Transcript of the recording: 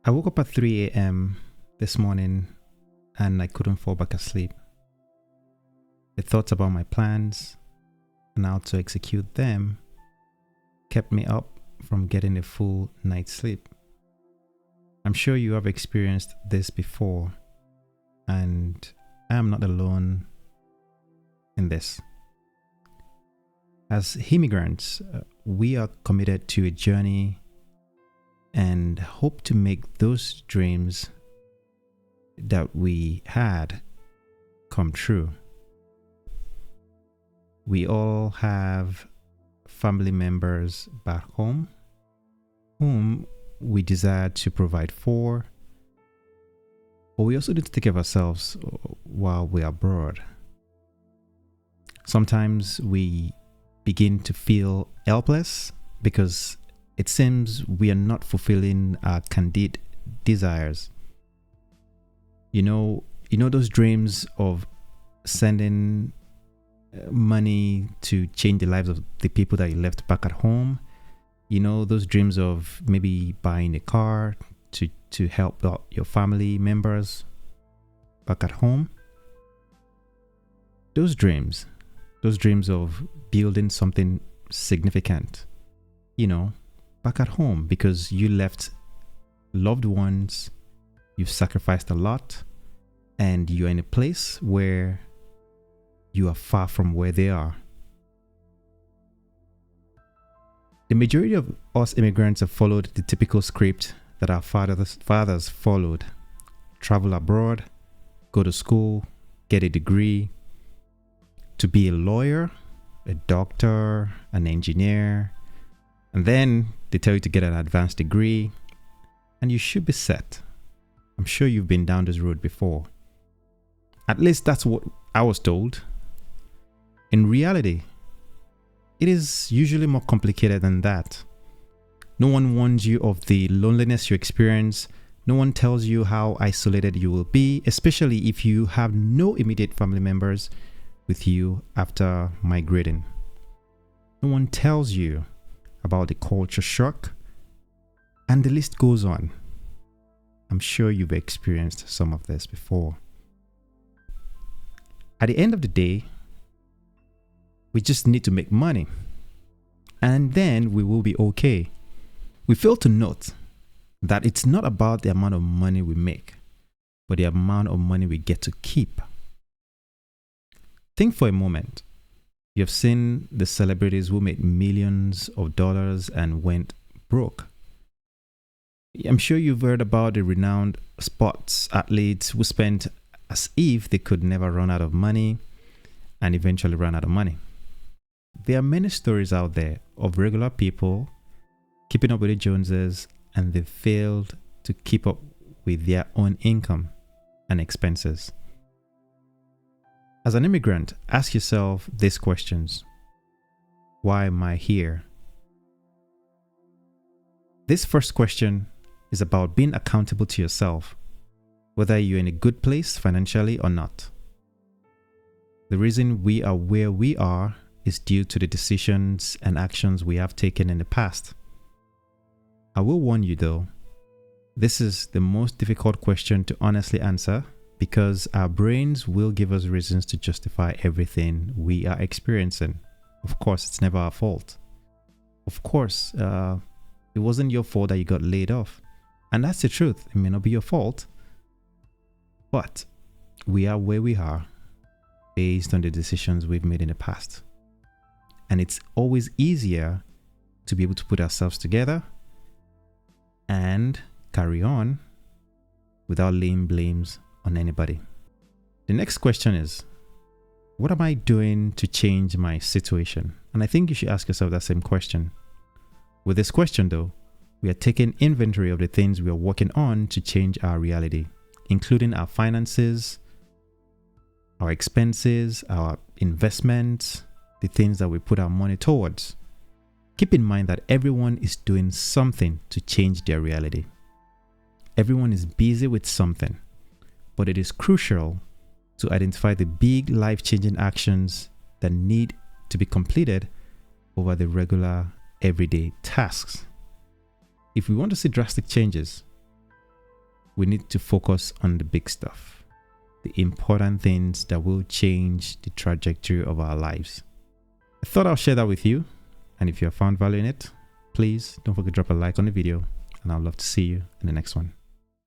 I woke up at 3 a.m. this morning and I couldn't fall back asleep. The thoughts about my plans and how to execute them kept me up from getting a full night's sleep. I'm sure you have experienced this before, and I am not alone in this. As immigrants, we are committed to a journey and hope to make those dreams that we had come true. We all have family members back home whom we desire to provide for, but we also need to take care of ourselves while we're abroad. Sometimes we begin to feel helpless because it seems we are not fulfilling our candid desires. You know those dreams of sending money to change the lives of the people that you left back at home. You know those dreams of maybe buying a car to help out your family members back at home. Those dreams of building something significant, back at home, because you left loved ones, you've sacrificed a lot, and you're in a place where you are far from where they are. The majority of us immigrants have followed the typical script that our fathers followed. Travel abroad, go to school, get a degree, to be a lawyer, a doctor, an engineer, and then they tell you to get an advanced degree, and you should be set. I'm sure you've been down this road before. At least that's what I was told. In reality, it is usually more complicated than that. No one warns you of the loneliness you experience. No one tells you how isolated you will be, especially if you have no immediate family members with you after migrating. No one tells you about the culture shock, and the list goes on. I'm sure you've experienced some of this before. At the end of the day, we just need to make money, and then we will be okay. We fail to note that it's not about the amount of money we make, but the amount of money we get to keep. Think for a moment. You have seen the celebrities who made millions of dollars and went broke. I'm sure you've heard about the renowned sports athletes who spent as if they could never run out of money and eventually ran out of money. There are many stories out there of regular people keeping up with the Joneses, and they failed to keep up with their own income and expenses. As an immigrant, ask yourself these questions. Why am I here? This first question is about being accountable to yourself, whether you're in a good place financially or not. The reason we are where we are is due to the decisions and actions we have taken in the past. I will warn you though, this is the most difficult question to honestly answer, because our brains will give us reasons to justify everything we are experiencing. Of course, it's never our fault. Of course, it wasn't your fault that you got laid off. And that's the truth. It may not be your fault, but we are where we are based on the decisions we've made in the past. And it's always easier to be able to put ourselves together and carry on without laying blames on anybody. The next question is, what am I doing to change my situation? And I think you should ask yourself that same question. With this question though, we are taking inventory of the things we are working on to change our reality, including our finances, our expenses, our investments, the things that we put our money towards. Keep in mind that everyone is doing something to change their reality. Everyone is busy with something, but it is crucial to identify the big life-changing actions that need to be completed over the regular, everyday tasks. If we want to see drastic changes, we need to focus on the big stuff, the important things that will change the trajectory of our lives. I thought I'll share that with you. And if you have found value in it, please don't forget to drop a like on the video, and I'd love to see you in the next one.